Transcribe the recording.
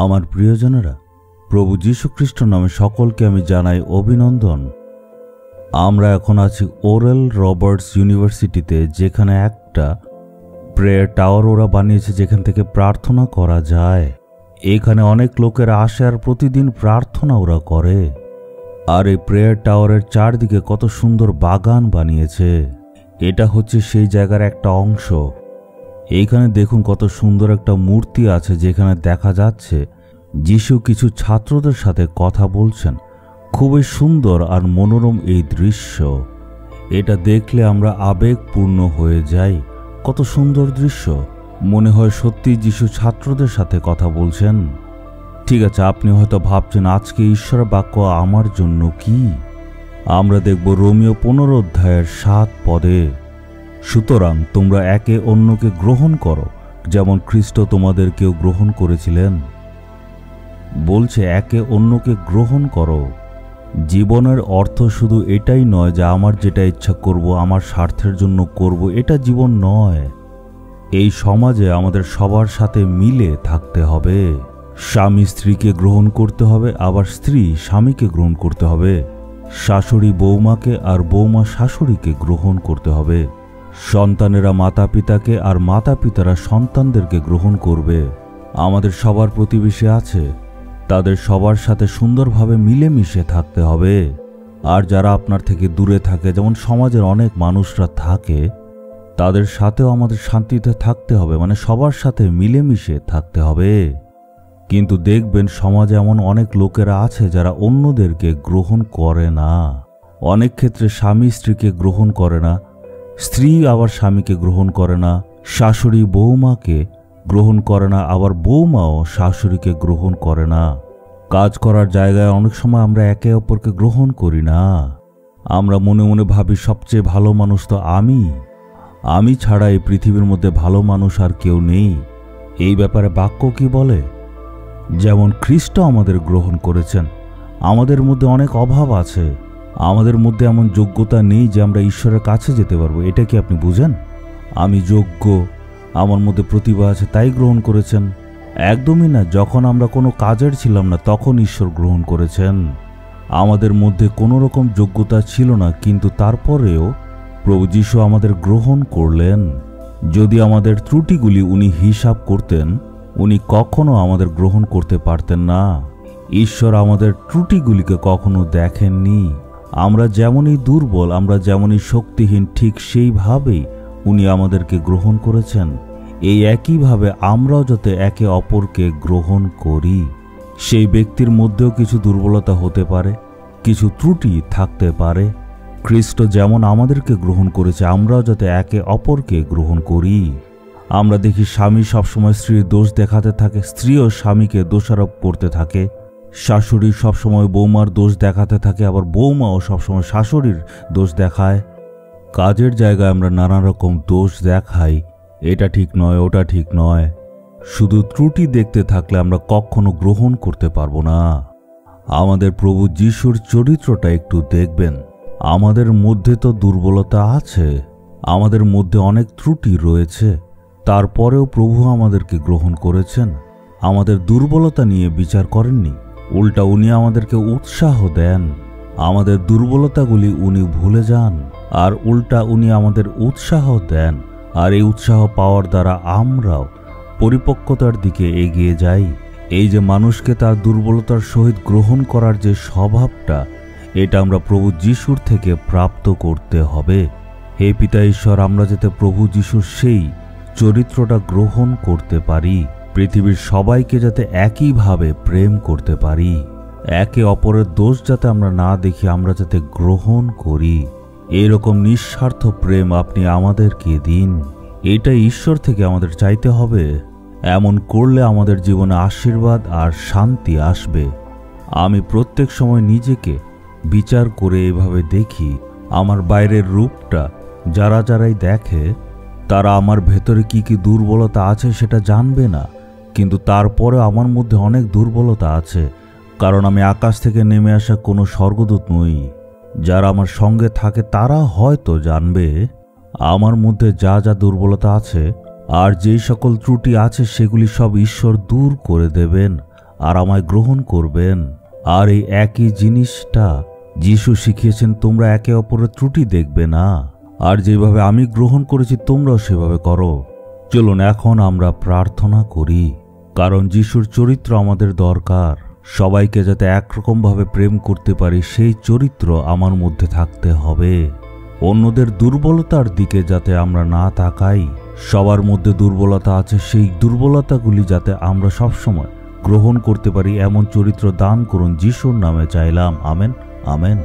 আমার প্রিয়জনেরা, প্রভু যীশু খ্রিস্টের নামে সকলকে আমি জানাই অভিনন্দন। আমরা এখন আছি ওরেল রবার্টস ইউনিভার্সিটিতে, যেখানে একটা প্রেয়ার টাওয়ার ওরা বানিয়েছে যেখান থেকে প্রার্থনা করা যায়। এখানে অনেক লোকেরা আসে আর প্রতিদিন প্রার্থনা ওরা করে। আর এই প্রেয়ার টাওয়ারের চারদিকে কত সুন্দর বাগান বানিয়েছে। এটা হচ্ছে সেই জায়গার একটা অংশ। এইখানে দেখুন কত সুন্দর একটা মূর্তি আছে, যেখানে দেখা যাচ্ছে যিশু কিছু ছাত্রদের সাথে কথা বলছেন। খুবই সুন্দর আর মনোরম এই দৃশ্য। এটা দেখলে আমরা আবেগপূর্ণ হয়ে যাই। কত সুন্দর দৃশ্য, মনে হয় সত্যি যিশু ছাত্রদের সাথে কথা বলছেন। ঠিক আছে, আপনি হয়তো ভাবছেন আজকে ঈশ্বরের বাক্য আমার জন্য কি? আমরা দেখব রোমীয় 15 অধ্যায়ের 7 পদে, সুতরাং তোমরা একে অন্যকে গ্রহণ করো যেমন খ্রিস্ট তোমাদেরকেও গ্রহণ করেছিলেন। বলছে একে অন্যকে গ্রহণ করো। জীবনের অর্থ শুধু এটাই নয় যে আমার যেটা ইচ্ছা করব, আমার স্বার্থের জন্য করব, এটা জীবন নয়। এই সমাজে আমাদের সবার সাথে মিলে থাকতে হবে। স্বামী স্ত্রীকে গ্রহণ করতে হবে, আবার স্ত্রী স্বামীকে গ্রহণ করতে হবে। শাশুড়ি বৌমাকে আর বৌমা শাশুড়িকে গ্রহণ করতে হবে। সন্তানেরা মাতা পিতাকে আর মাতা পিতারা সন্তানদেরকে গ্রহণ করবে। আমাদের সবার প্রতিবেশী আছে, তাদের সবার সাথে সুন্দরভাবে মিলেমিশে থাকতে হবে। আর যারা আপনার থেকে দূরে থাকে, যেমন সমাজের অনেক মানুষরা থাকে, তাদের সাথেও আমাদের শান্তিতে থাকতে হবে, মানে সবার সাথে মিলেমিশে থাকতে হবে। কিন্তু দেখবেন সমাজে এমন অনেক লোকেরা আছে যারা অন্যদেরকে গ্রহণ করে না। অনেক ক্ষেত্রে স্বামী স্ত্রীকে গ্রহণ করে না, স্ত্রী আবার স্বামীকে গ্রহণ করে না, শাশুড়ি বৌমাকে গ্রহণ করে না, আবার বৌমাও শাশুড়িকে গ্রহণ করে না। কাজ করার জায়গায় অনেক সময় আমরা একে অপরকে গ্রহণ করি না। আমরা মনে মনে ভাবি সবচেয়ে ভালো মানুষ তো আমি ছাড়া এই পৃথিবীর মধ্যে ভালো মানুষ আর কেউ নেই। এই ব্যাপারে বাক্য কি বলে? যেমন খ্রিস্ট আমাদের গ্রহণ করেছেন। আমাদের মধ্যে অনেক অভাব আছে, আমাদের মধ্যে এমন যোগ্যতা নেই যে আমরা ঈশ্বরের কাছে যেতে পারবো। এটা কি আপনি বুঝেন? আমি যোগ্য, আমার মধ্যে প্রতিভা আছে, তাই গ্রহণ করেছেন? একদমই না। যখন আমরা কোনো কাজের ছিলাম না, তখন ঈশ্বর গ্রহণ করেছেন। আমাদের মধ্যে কোনো রকম যোগ্যতা ছিল না, কিন্তু তারপরেও প্রভু যীশু আমাদের গ্রহণ করলেন। যদি আমাদের ত্রুটিগুলি উনি হিসাব করতেন, উনি কখনো আমাদের গ্রহণ করতে পারতেন না। ঈশ্বর আমাদের ত্রুটিগুলিকে কখনো দেখেননি। আমরা যেমনই দুর্বল, আমরা যেমনই শক্তিহীন, ঠিক সেইভাবেই উনি আমাদেরকে গ্রহণ করেছেন। এই একইভাবে আমরাও যাতে একে অপরকে গ্রহণ করি। সেই ব্যক্তির মধ্যেও কিছু দুর্বলতা হতে পারে, কিছু ত্রুটি থাকতে পারে। খ্রিস্ট যেমন আমাদেরকে গ্রহণ করেছে, আমরাও যাতে একে অপরকে গ্রহণ করি। আমরা দেখি স্বামী সবসময় স্ত্রীর দোষ দেখাতে থাকে, স্ত্রীও স্বামীকে দোষারোপ করতে থাকে। শাশুড়ি সবসময় বৌমার দোষ দেখাতে থাকে, আবার বৌমাও সবসময় শাশুড়ির দোষ দেখায়। কাজের জায়গায় আমরা নানা রকম দোষ দেখাই, এটা ঠিক নয়, ওটা ঠিক নয়। শুধু ত্রুটি দেখতে থাকলে আমরা কখনো গ্রহণ করতে পারবো না। আমাদের প্রভু যীশুর চরিত্রটা একটু দেখবেন। আমাদের মধ্যে তো দুর্বলতা আছে, আমাদের মধ্যে অনেক ত্রুটি রয়েছে, তারপরেও প্রভু আমাদেরকে গ্রহণ করেছেন। আমাদের দুর্বলতা নিয়ে বিচার করেননি, উল্টা উনি আমাদেরকে উৎসাহ দেন। আমাদের দুর্বলতাগুলি উনি ভুলে যান, আর উল্টা উনি আমাদের উৎসাহ দেন। আর এই উৎসাহ পাওয়ার দ্বারা আমরাও পরিপক্কতার দিকে এগিয়ে যাই। এই যে মানুষকে তার দুর্বলতার সহিত গ্রহণ করার যে স্বভাবটা, এটা আমরা প্রভু যীশুর থেকে প্রাপ্ত করতে হবে। হে পিতা ঈশ্বর, আমরা যাতে প্রভু যীশুর সেই চরিত্রটা গ্রহণ করতে পারি, পৃথিবীর সবাইকে যাতে একইভাবে প্রেম করতে পারি, একে অপরের দোষ যাতে আমরা না দেখি, আমরা যাতে গ্রহণ করি। এরকম নিঃস্বার্থ প্রেম আপনি আমাদেরকে দিন। এটা ঈশ্বর থেকে আমাদের চাইতে হবে। এমন করলে আমাদের জীবনে আশীর্বাদ আর শান্তি আসবে। আমি প্রত্যেক সময় নিজেকে বিচার করে এভাবে দেখি, আমার বাইরের রূপটা যারাই দেখে, তারা আমার ভেতরে কি কি দুর্বলতা আছে সেটা জানবে না, কিন্তু তারপরে আমার মধ্যে অনেক দুর্বলতা আছে, কারণ আমি আকাশ থেকে নেমে আসা কোনো স্বর্গদূত নই। যারা আমার সঙ্গে থাকে তারা হয়তো জানবে আমার মধ্যে যা যা দুর্বলতা আছে আর যেই সকল ত্রুটি আছে সেগুলি সব ঈশ্বর দূর করে দেবেন আর আমায় গ্রহণ করবেন। আর এই একই জিনিসটা যিশু শিখিয়েছেন, তোমরা একে অপরের ত্রুটি দেখবে না, আর যেভাবে আমি গ্রহণ করেছি তোমরাও সেভাবে করো। চলুন এখন আমরা প্রার্থনা করি, কারণ যিশুর চরিত্র আমাদের দরকার। সবাইকে যাতে একরকমভাবে প্রেম করতে পারি সেই চরিত্র আমার মধ্যে থাকতে হবে। অন্যদের দুর্বলতার দিকে যাতে আমরা না তাকাই, সবার মধ্যে দুর্বলতা আছে, সেই দুর্বলতাগুলি যাতে আমরা সবসময় গ্রহণ করতে পারি এমন চরিত্র দান করুন, যিশুর নামে চাইলাম, আমেন, আমেন।